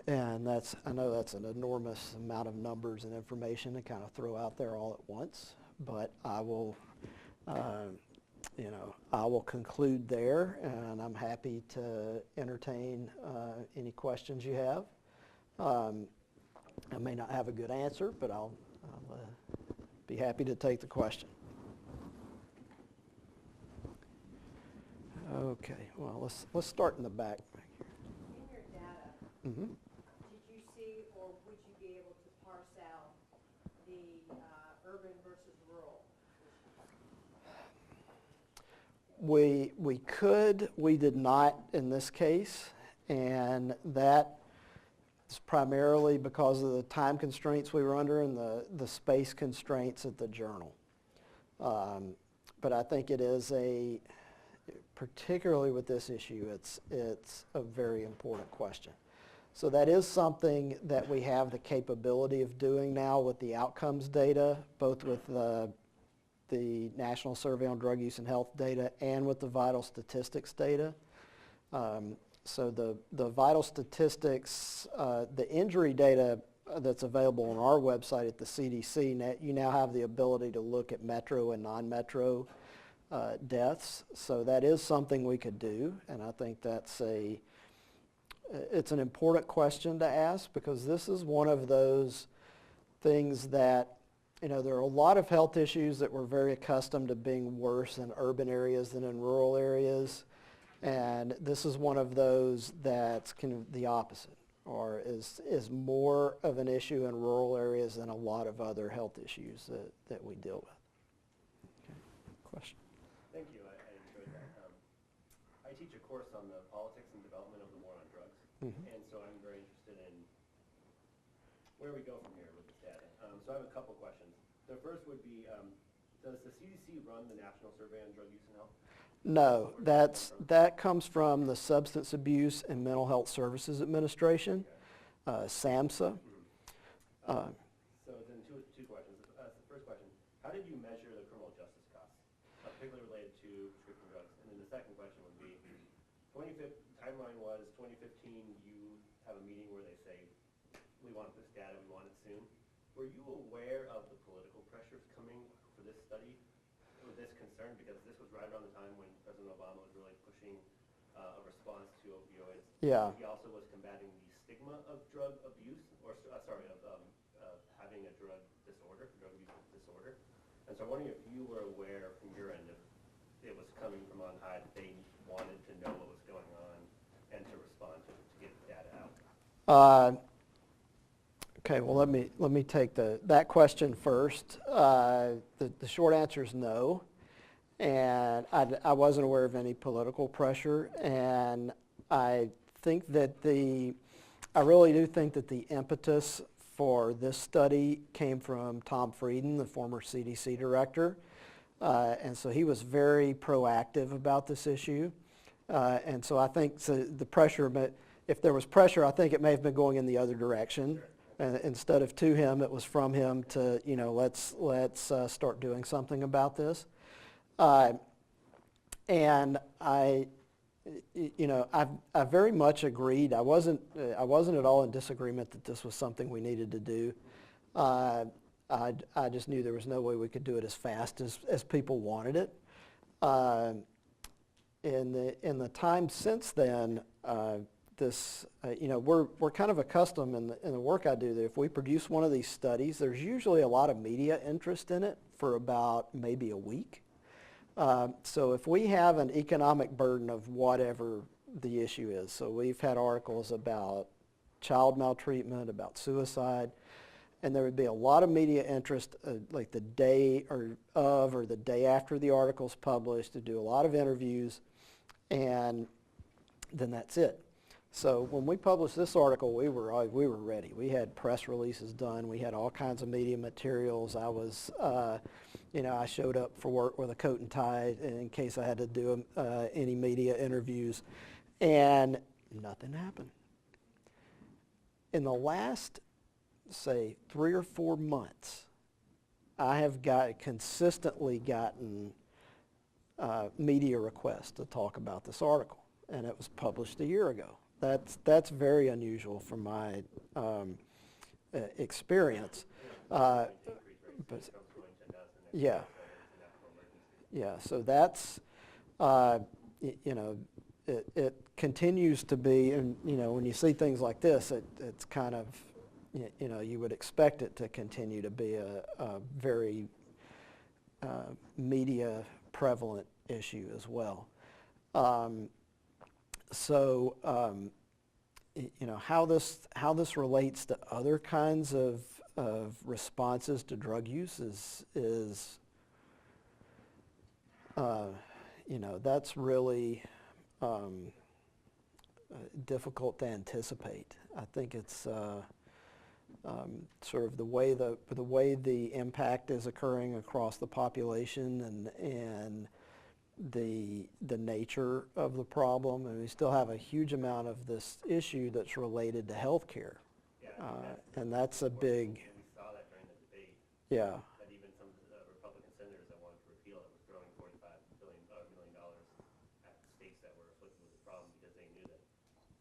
Speaker 1: And I know that's an enormous amount of numbers and information to kind of throw out there all at once, but I will, I will conclude there, and I'm happy to entertain any questions you have. I may not have a good answer, but I'll be happy to take the question. Okay, well, let's start in the back.
Speaker 2: In your data,
Speaker 1: Mm-hmm.
Speaker 2: did you see or would you be able to parse out the urban versus rural?
Speaker 1: We could, we did not in this case, and that is primarily because of the time constraints we were under and the space constraints at the journal. But I think it is particularly with this issue, it's a very important question. So that is something that we have the capability of doing now with the outcomes data, both with the National Survey on Drug Use and Health data and with the vital statistics data. So the vital statistics, the injury data that's available on our website at the CDC, you now have the ability to look at metro and non-metro deaths. So that is something we could do, and I think it's an important question to ask, because this is one of those things that, there are a lot of health issues that we're very accustomed to being worse in urban areas than in rural areas. And this is one of those that's kind of the opposite, or is more of an issue in rural areas than a lot of other health issues that we deal with. Okay. Question?
Speaker 3: Thank you. I enjoyed that. I teach a course on the politics and development of the war on drugs, and so I'm very interested in where we go from here with this data. So I have a couple questions. The first would be, does the CDC run the National Survey on Drug Use and Health?
Speaker 1: No, that comes from the Substance Abuse and Mental Health Services Administration, SAMHSA.
Speaker 3: So then two questions. The first question, how did you measure the criminal justice costs, particularly related to prescription drugs? And then the second question would be, timeline was 2015, you have a meeting where they say, we want this data, we want it soon. Were you aware of the political pressures coming for this study with this concern? Because this was right around the time when President Obama was really pushing a response to opioids.
Speaker 1: Yeah.
Speaker 3: He also was combating the stigma of drug abuse, or of having a drug abuse disorder. And so I'm wondering if you were aware from your end if it was coming from on high, that they wanted to know what was going on and to respond to get the data out.
Speaker 1: Okay, well let me take that question first. The short answer is no, and I wasn't aware of any political pressure, and I think that I really do think that the impetus for this study came from Tom Frieden, the former CDC director, and so he was very proactive about this issue, and so I think the pressure, but if there was pressure, I think it may have been going in the other direction. Instead of to him, it was from him to, let's start doing something about this. And I very much agreed. I wasn't at all in disagreement that this was something we needed to do. I just knew there was no way we could do it as fast as people wanted it. In the time since then, we're kind of accustomed in the work I do that if we produce one of these studies, there's usually a lot of media interest in it for about maybe a week. So if we have an economic burden of whatever the issue is, so we've had articles about child maltreatment, about suicide, and there would be a lot of media interest like the day or the day after the article's published to do a lot of interviews, and then that's it. So when we published this article, we were ready. We had press releases done. We had all kinds of media materials. I was, I showed up for work with a coat and tie in case I had to do any media interviews, and nothing happened. In the last, say, 3 or 4 months, I have consistently gotten media requests to talk about this article, and it was published a year ago. that's very unusual from my experience. But yeah, yeah. So that's you know, it continues to be, and you know, when you see things like this, it's kind of, you know, you would expect it to continue to be a very media prevalent issue as well. You know, how this relates to other kinds of responses to drug use is you know, that's really difficult to anticipate. I think it's sort of the way the impact is occurring across the population and the nature of the problem, and we still have a huge amount of this issue that's related to healthcare, and that's a big.
Speaker 3: We saw that during the debate.
Speaker 1: Yeah.
Speaker 3: That even some Republican senators that wanted to repeal it were throwing $45 million at states that were afflicted with the problem because they knew that.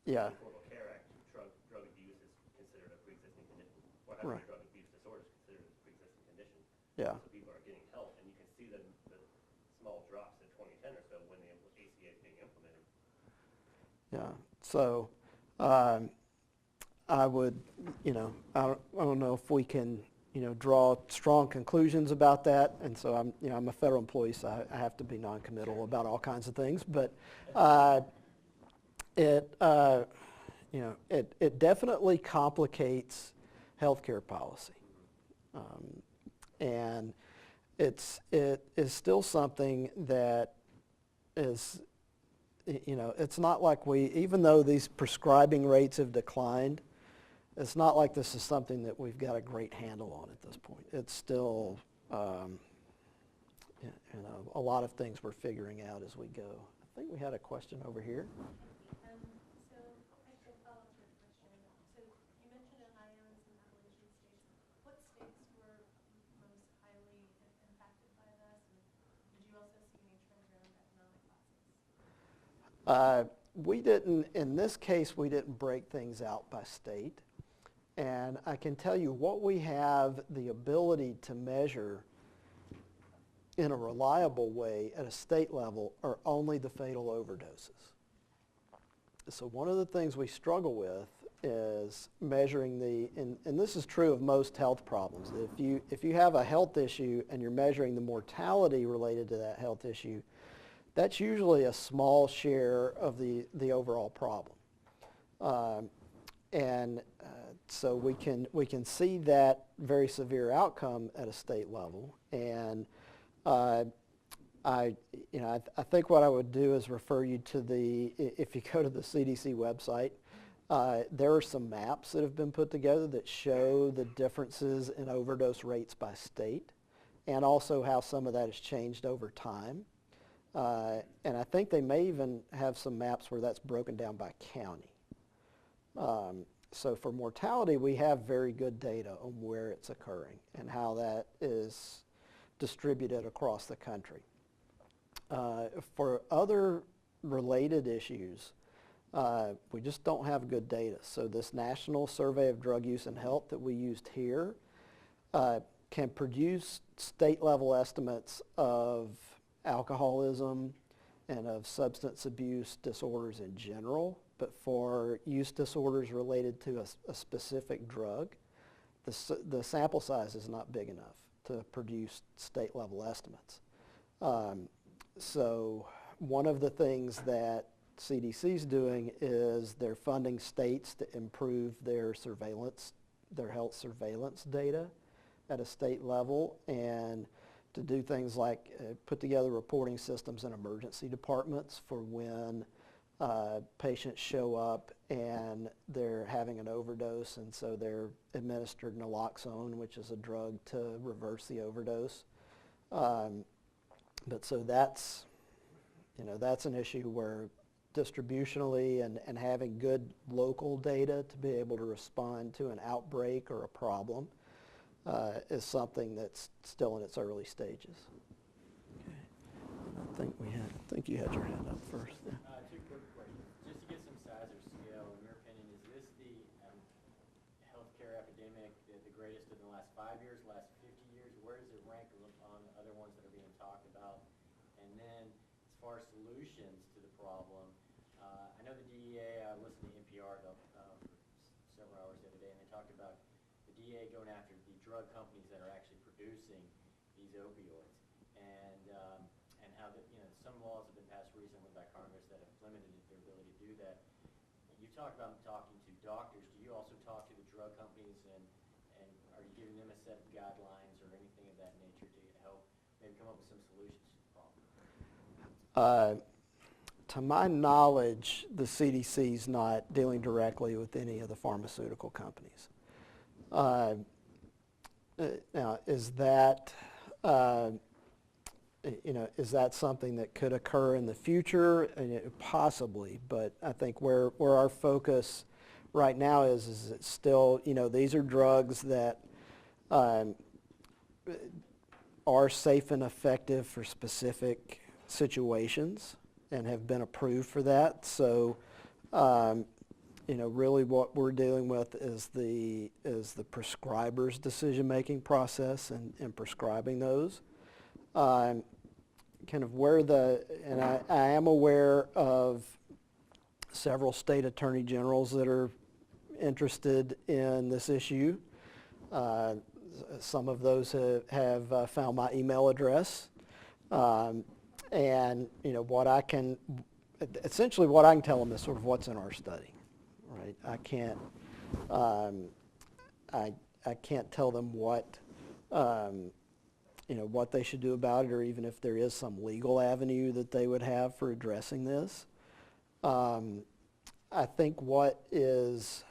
Speaker 1: Yeah.
Speaker 3: The Affordable Care Act, drug abuse is considered a pre-existing condition, or having
Speaker 1: Right.
Speaker 3: drug abuse disorder is considered a pre-existing condition.
Speaker 1: Yeah.
Speaker 3: So people are getting help, and you can see the small drops in 2010 or so when the ACA is being implemented.
Speaker 1: Yeah. So I would, you know, I don't know if we can, you know, draw strong conclusions about that, and so I'm a federal employee, so I have to be non-committal about all kinds of things, but you know, it definitely complicates healthcare policy, and it is still something that is, you know, it's not like even though these prescribing rates have declined, it's not like this is something that we've got a great handle on at this point. It's still, you know, a lot of things we're figuring out as we go. I think we had a question over here.
Speaker 4: So actually a follow-up to your question. So you mentioned Ohio and some Appalachian states. What states were most highly impacted by this? And did you also see any trends around economic classes?
Speaker 1: We didn't, in this case, we didn't break things out by state. And I can tell you what we have the ability to measure in a reliable way at a state level are only the fatal overdoses. So one of the things we struggle with is measuring and this is true of most health problems. If you have a health issue and you're measuring the mortality related to that health issue, that's usually a small share of the overall problem. So we can see that very severe outcome at a state level, and I think what I would do is refer you to if you go to the CDC website, there are some maps that have been put together that show the differences in overdose rates by state, and also how some of that has changed over time. And I think they may even have some maps where that's broken down by county. So for mortality, we have very good data on where it's occurring and how that is distributed across the country. For other related issues, we just don't have good data. So this National Survey of Drug Use and Health that we used here can produce state-level estimates of alcoholism and of substance abuse disorders in general, but for use disorders related to a specific drug, the sample size is not big enough to produce state-level estimates. So one of the things that CDC is doing is they're funding states to improve their health surveillance data at a state level, and to do things like put together reporting systems in emergency departments for when patients show up and they're having an overdose, and so they're administered naloxone, which is a drug to reverse the overdose. But so that's an issue where distributionally and having good local data to be able to respond to an outbreak or a problem is something that's still in its early stages. Okay. I think you had your hand up first. Yeah.
Speaker 5: Two quick questions. Just to get some size or scale, the greatest in the last 5 years, last 50 years? Where does it rank on other ones that are being talked about? And then as far as solutions to the problem, I know the DEA, I listened to NPR for several hours the other day, and they talked about the DEA going after the drug companies that are actually producing these opioids, and how that, some laws have been passed recently by Congress that have limited their ability to do that. You talked about talking to doctors. Do you also talk to the drug companies, and are you giving them a set of guidelines or anything of that nature to help maybe come up with some solutions to the problem?
Speaker 1: To my knowledge, the CDC's not dealing directly with any of the pharmaceutical companies. Now, is that something that could occur in the future? Possibly, but I think where our focus right now is it's still, these are drugs that are safe and effective for specific situations and have been approved for that. So, really what we're dealing with is the prescriber's decision-making process and prescribing those. Kind of and I am aware of several state attorney generals that are interested in this issue. Some of those have found my email address. And what I can tell them is sort of what's in our study, right? I can't tell them what they should do about it, or even if there is some legal avenue that they would have for addressing this. I think what the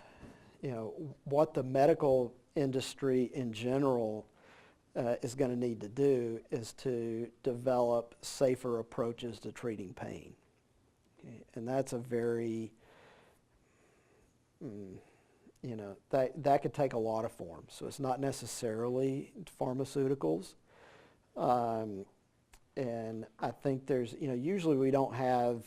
Speaker 1: medical industry in general is going to need to do is to develop safer approaches to treating pain. Okay? And that's a very, that could take a lot of forms. So it's not necessarily pharmaceuticals. And I think there's, usually we kind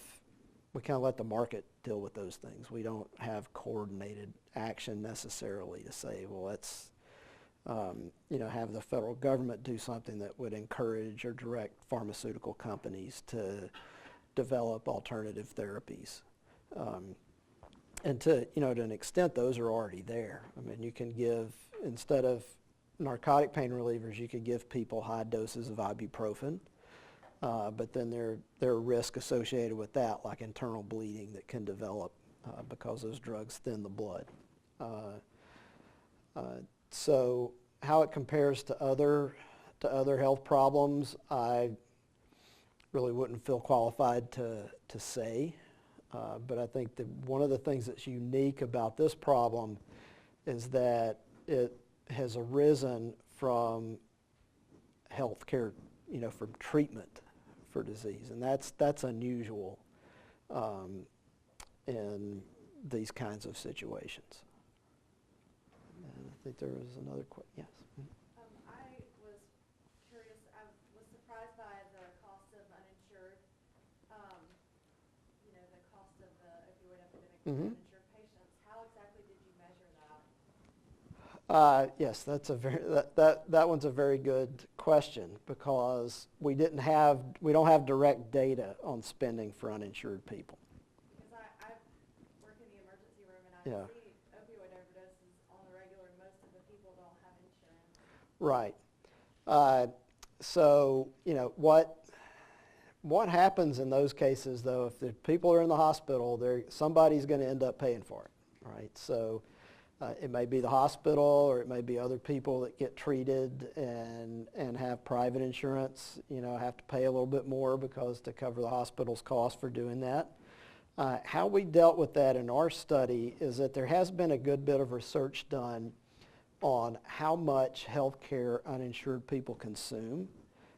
Speaker 1: of let the market deal with those things. We don't have coordinated action necessarily to say, well, let's have the federal government do something that would encourage or direct pharmaceutical companies to develop alternative therapies. And to an extent, those are already there. I mean, you can give, instead of narcotic pain relievers, you could give people high doses of ibuprofen, but then there are risks associated with that, like internal bleeding that can develop because those drugs thin the blood. So how it compares to other health problems, I really wouldn't feel qualified to say. But I think that one of the things that's unique about this problem is that it has arisen from healthcare, from treatment for disease, and that's unusual in these kinds of situations. And I think there was another question. Yes.
Speaker 2: I was curious, I was surprised by the cost of uninsured, the cost of the opioid epidemic to uninsured patients. How exactly did you measure that?
Speaker 1: Yes, that's that one's a very good question, because we don't have direct data on spending for uninsured people.
Speaker 2: Because I work in the emergency room and I see opioid overdoses on the regular, and most of the people don't have insurance.
Speaker 1: Right. So, what happens in those cases, though, if the people are in the hospital, somebody's going to end up paying for it, right? So it may be the hospital, or it may be other people that get treated and have private insurance, have to pay a little bit more to cover the hospital's cost for doing that. How we dealt with that in our study is that there has been a good bit of research done on how much health care uninsured people consume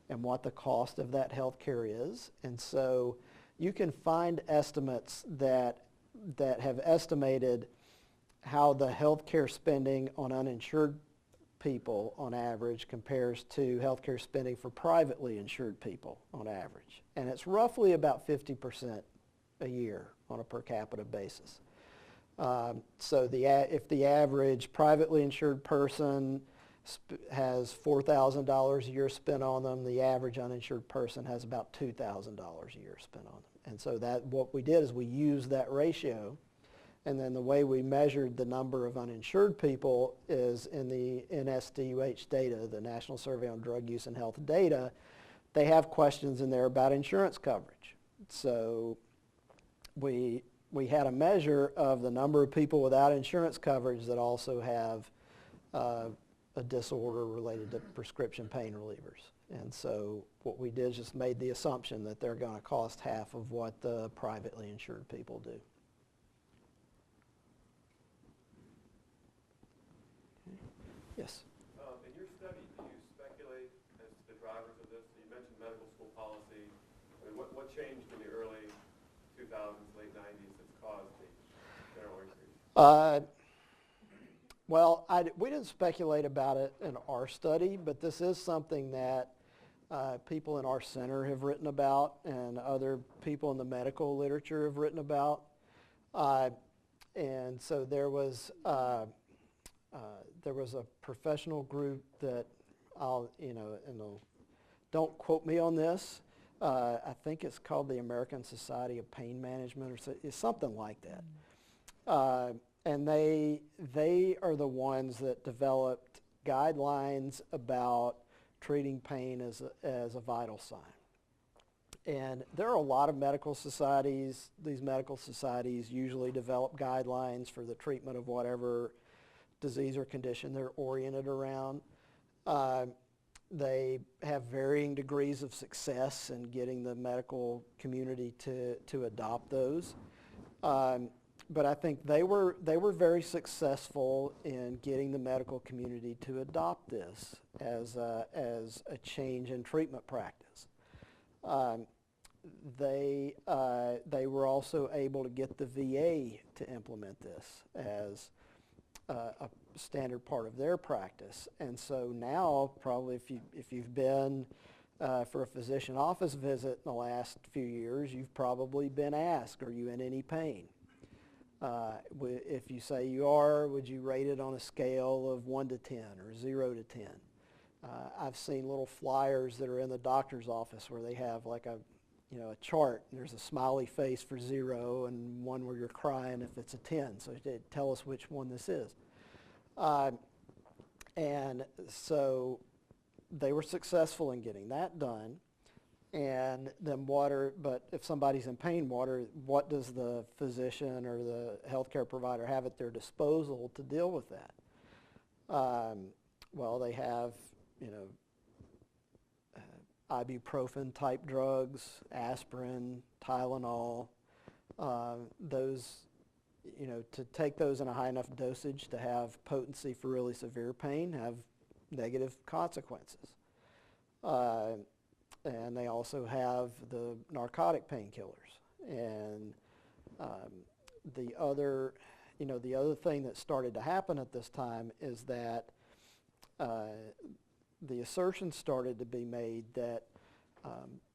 Speaker 1: and what the cost of that health care is. And so you can find estimates that have estimated how the health care spending on uninsured people on average compares to health care spending for privately insured people on average. And it's roughly about 50% a year on a per capita basis. So if the average privately insured person has $4,000 a year spent on them, the average uninsured person has about $2,000 a year spent on them. And so what we did is we used that ratio, and then the way we measured the number of uninsured people is in the NSDUH data, the National Survey on Drug Use and Health data. They have questions in there about insurance coverage. So we had a measure of the number of people without insurance coverage that also have a disorder related to prescription pain relievers. And so what we did is just made the assumption that they're going to cost half of what the privately insured people do. Okay. Yes?
Speaker 6: In your study, do you speculate as to the drivers of this? You mentioned medical school policy. I mean, what changed in the early 2000s, late 90s that's caused the general increase?
Speaker 1: Well, we didn't speculate about it in our study, but this is something that people in our center have written about and other people in the medical literature have written about. And so there was a professional group that don't quote me on this. I think it's called the American Society of Pain Management or it's something like that. And they are the ones that developed guidelines about treating pain as a vital sign. And there are a lot of medical societies. These medical societies usually develop guidelines for the treatment of whatever disease or condition they're oriented around. They have varying degrees of success in getting the medical community to adopt those. But I think they were very successful in getting the medical community to adopt this as a change in treatment practice. They were also able to get the VA to implement this as a standard part of their practice. And so now, probably if you've been for a physician office visit in the last few years, you've probably been asked, are you in any pain? If you say you are, would you rate it on a scale of 1 to 10 or 0 to 10? I've seen little flyers that are in the doctor's office where they have like a chart. There's a smiley face for 0 and one where you're crying if it's a 10. So tell us which one this is. And so they were successful in getting that done. And then but if somebody's in pain, what does the physician or the healthcare provider have at their disposal to deal with that? Well, they have, ibuprofen type drugs, aspirin, Tylenol, those, to take those in a high enough dosage to have potency for really severe pain have negative consequences. And they also have the narcotic painkillers. And the other thing that started to happen at this time is that the assertion started to be made that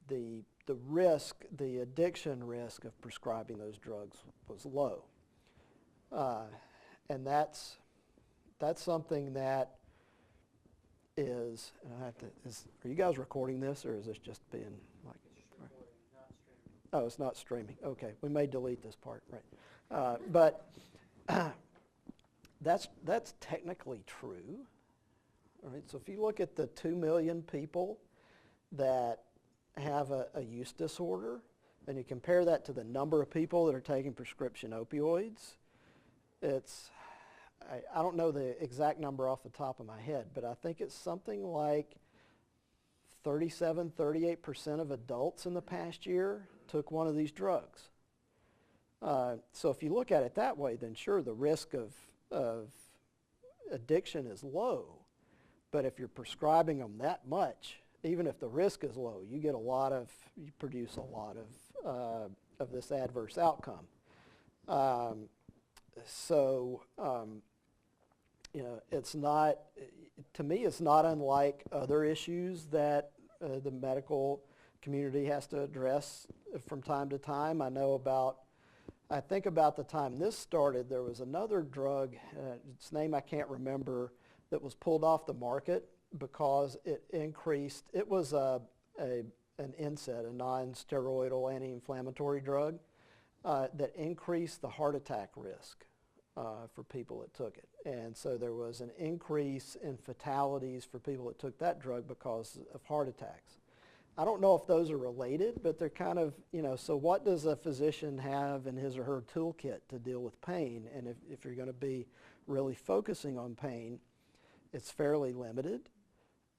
Speaker 1: the addiction risk of prescribing those drugs was low. And that's something that are you guys recording this, or is this just being like? Right.
Speaker 5: Not streaming.
Speaker 1: Oh, it's not streaming. Okay, we may delete this part, right? But that's technically true. All right. So if you look at the 2 million people that have a use disorder, and you compare that to the number of people that are taking prescription opioids, I don't know the exact number off the top of my head, but I think it's something like 38% of adults in the past year took one of these drugs. So if you look at it that way, then sure, the risk of addiction is low. But if you're prescribing them that much, even if the risk is low, you produce a lot of this adverse outcome. It's not, to me, it's not unlike other issues that the medical community has to address from time to time. I know about I think about the time this started, there was another drug, its name I can't remember, that was pulled off the market because it increased, it was an NSAID, a non-steroidal anti-inflammatory drug, that increased the heart attack risk for people that took it. And so there was an increase in fatalities for people that took that drug because of heart attacks. I don't know if those are related, but they're kind of, so what does a physician have in his or her toolkit to deal with pain? And if you're going to be really focusing on pain, it's fairly limited.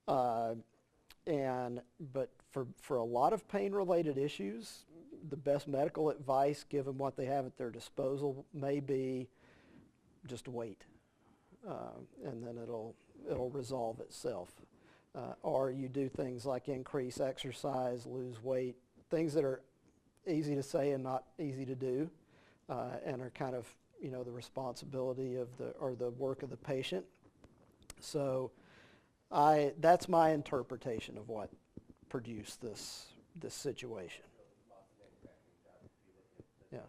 Speaker 1: But for a lot of pain-related issues, the best medical advice, given what they have at their disposal, may be just wait, and then it'll resolve itself. Or you do things like increase exercise, lose weight, things that are easy to say and not easy to do, and are kind of the responsibility of the work of the patient. So that's my interpretation of what produced this situation. Yeah.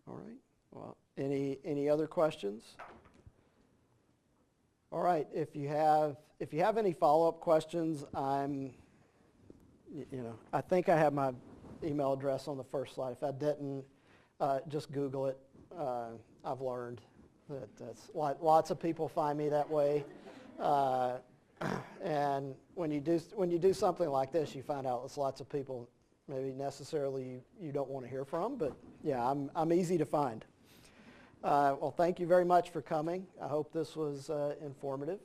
Speaker 1: All right. Well, any other questions? All right. If you have any follow-up questions, I think I have my email address on the first slide. If I didn't, just Google it. I've learned that lots of people find me that way. And when you do something like this, you find out there's lots of people maybe necessarily you don't want to hear from, but yeah, I'm easy to find. Well, thank you very much for coming. I hope this was informative.